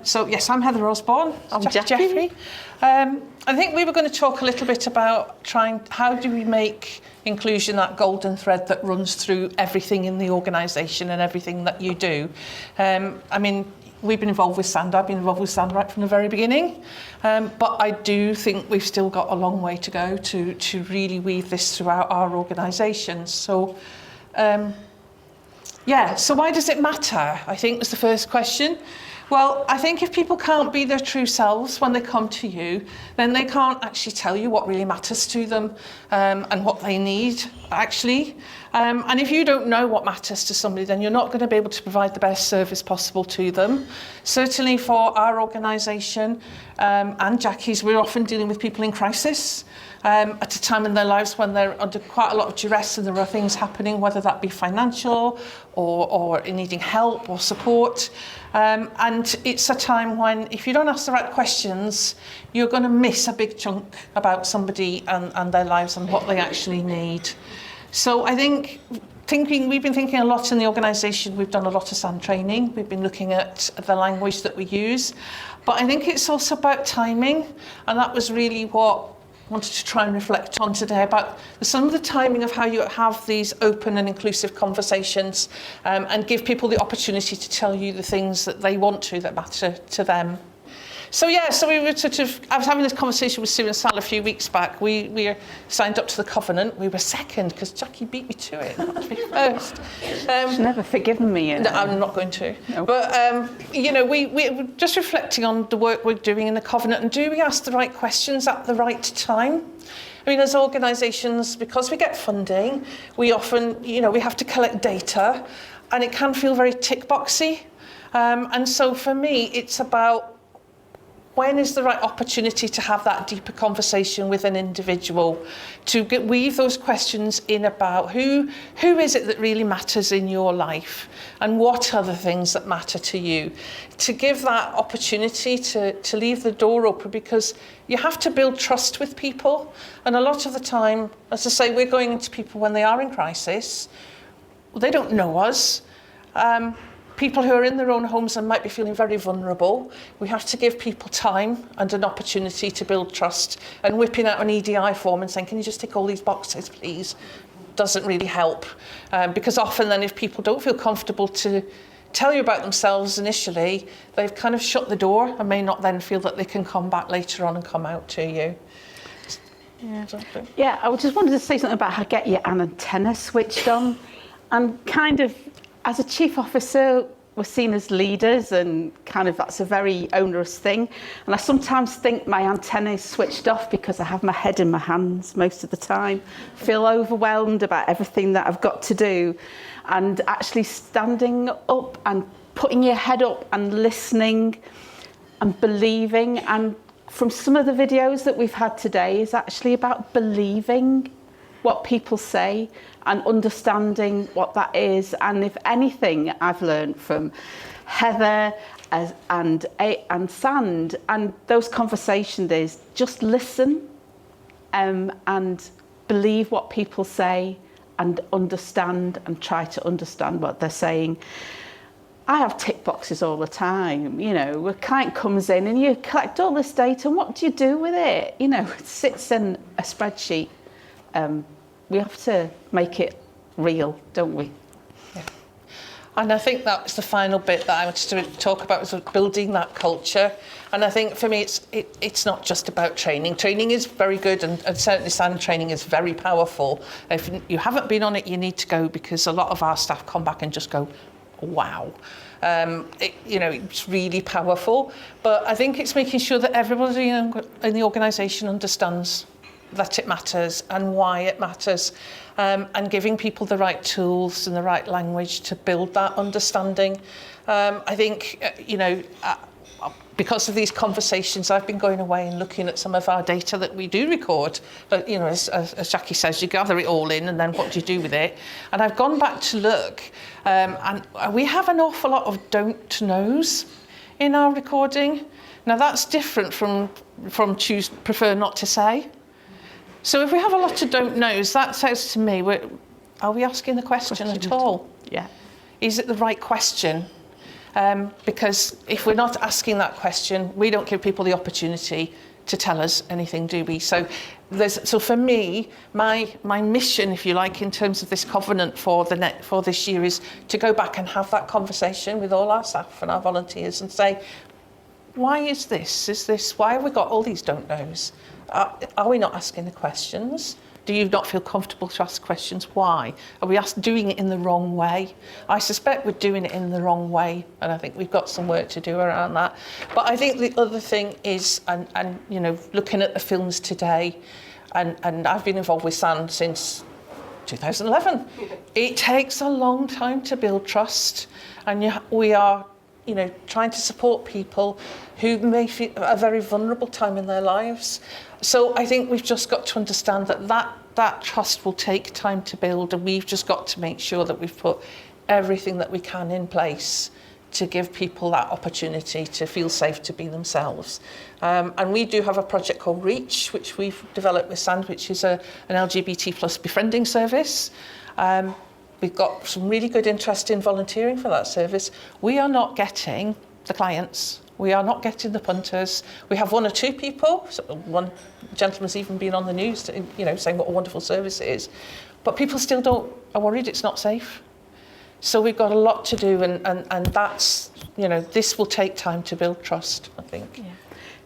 So yes, I'm Heather Osborne. I'm Jeffrey. I think we were going to talk a little bit about how do we make inclusion that golden thread that runs through everything in the organisation and everything that you do. I mean, we've been involved with SAND. I've been involved with SAND right from the very beginning. But I do think we've still got a long way to go to really weave this throughout our organisations. So, so why does it matter? I think was the first question. Well, I think if people can't be their true selves when they come to you, then they can't actually tell you what really matters to them and what they need, actually. And if you don't know what matters to somebody, then you're not going to be able to provide the best service possible to them. Certainly for our organisation and Jackie's, we're often dealing with people in crisis at a time in their lives when they're under quite a lot of duress and there are things happening, whether that be financial or needing help or support. And it's a time when, if you don't ask the right questions, you're going to miss a big chunk about somebody and their lives and what they actually need. So I think we've been thinking a lot in the organisation. We've done a lot of SAND training. We've been looking at the language that we use. But I think it's also about timing. And that was really what I wanted to try and reflect on today, about some of the timing of how you have these open and inclusive conversations and give people the opportunity to tell you the things that they want to, that matter to them. So we were I was having this conversation with Sue and Sal a few weeks back. We signed up to the covenant. We were second because Jackie beat me to it. Not to be first. She's never forgiven me. You know. No, I'm not going to. No. But, we're just reflecting on the work we're doing in the covenant, and do we ask the right questions at the right time? I mean, as organisations, because we get funding, we often, we have to collect data, and it can feel very tick boxy. And so for me, it's about, when is the right opportunity to have that deeper conversation with an individual, to weave those questions in about who is it that really matters in your life and what are the things that matter to you, to give that opportunity to leave the door open, because you have to build trust with people. And a lot of the time, as I say, we're going into people when they are in crisis. They don't know us. People who are in their own homes and might be feeling very vulnerable, we have to give people time and an opportunity to build trust. And whipping out an EDI form and saying, can you just tick all these boxes, please, doesn't really help. Because often then, if people don't feel comfortable to tell you about themselves initially, they've kind of shut the door and may not then feel that they can come back later on and come out to you. Yeah, I just wanted to say something about how get your antenna switched on. And kind of, as a chief officer, we're seen as leaders, and kind of that's a very onerous thing. And I sometimes think my antenna is switched off because I have my head in my hands most of the time, feel overwhelmed about everything that I've got to do. And actually standing up and putting your head up and listening and believing. And from some of the videos that we've had today is actually about believing what people say and understanding what that is. And if anything I've learned from Heather and Sand and those conversations is just listen and believe what people say and understand and try to understand what they're saying. I have tick boxes all the time. A client comes in and you collect all this data, and what do you do with it? It sits in a spreadsheet. We have to make it real, don't we? Yeah. And I think that's the final bit that I wanted to talk about, was building that culture. And I think for me, it's not just about training. Training is very good, and certainly SAND training is very powerful. If you haven't been on it, you need to go, because a lot of our staff come back and just go, wow. It's really powerful. But I think it's making sure that everybody in the organisation understands that it matters and why it matters, and giving people the right tools and the right language to build that understanding. I think, because of these conversations, I've been going away and looking at some of our data that we do record. But, as Jackie says, you gather it all in and then what do you do with it? And I've gone back to look, and we have an awful lot of don't knows in our recording. Now that's different from prefer not to say. So if we have a lot of don't knows, that says to me, are we asking the question at all? Yeah. Is it the right question? Because if we're not asking that question, we don't give people the opportunity to tell us anything, do we? So for me, my mission, if you like, in terms of this covenant for this year is to go back and have that conversation with all our staff and our volunteers and say, why is this? Why have we got all these don't knows? Are we not asking the questions? Do you not feel comfortable to ask questions? Why? Are we doing it in the wrong way? I suspect we're doing it in the wrong way, and I think we've got some work to do around that. But I think the other thing is, and you know, looking at the films today, and I've been involved with SAND since 2011. It takes a long time to build trust, and we are, you know, trying to support people who may feel a very vulnerable time in their lives. So I think we've just got to understand that trust will take time to build, and we've just got to make sure that we've put everything that we can in place to give people that opportunity to feel safe to be themselves. And we do have a project called REACH, which we've developed with SAND, which is an LGBT plus befriending service. We've got some really good interest in volunteering for that service. We are not getting the clients. We are not getting the punters. We have one or two people. So one gentleman's even been on the news, you know, saying what a wonderful service it is. But people still are worried it's not safe. So we've got a lot to do, and that's, you know, this will take time to build trust, I think. Yeah.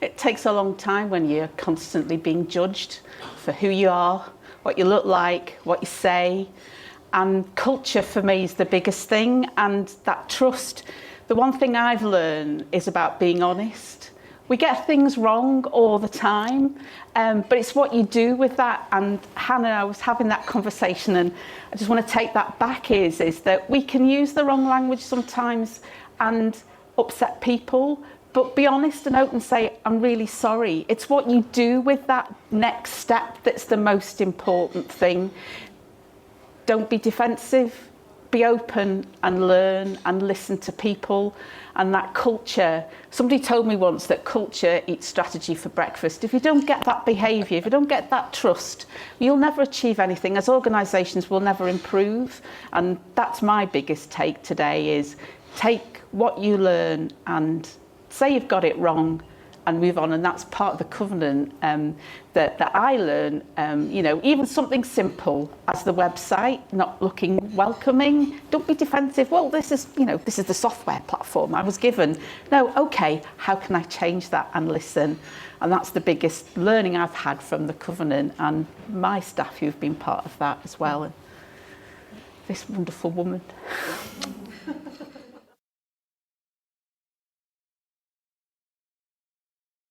It takes a long time when you're constantly being judged for who you are, what you look like, what you say. And culture for me is the biggest thing, and that trust. The one thing I've learned is about being honest. We get things wrong all the time, but it's what you do with that. And Hannah, I was having that conversation, and I just want to take that back, is that we can use the wrong language sometimes and upset people, but be honest and open, say, I'm really sorry. It's what you do with that next step that's the most important thing. Don't be defensive. Be open and learn and listen to people. And that culture, somebody told me once that culture eats strategy for breakfast. If you don't get that behaviour, if you don't get that trust, you'll never achieve anything. As organisations, will never improve. And that's my biggest take today, is take what you learn and say you've got it wrong and move on. And that's part of the covenant that I learn. You know, even something simple as the website not looking welcoming. Don't be defensive. Well, this is the software platform I was given. No, okay, how can I change that and listen? And that's the biggest learning I've had from the covenant, and my staff who've been part of that as well. And this wonderful woman.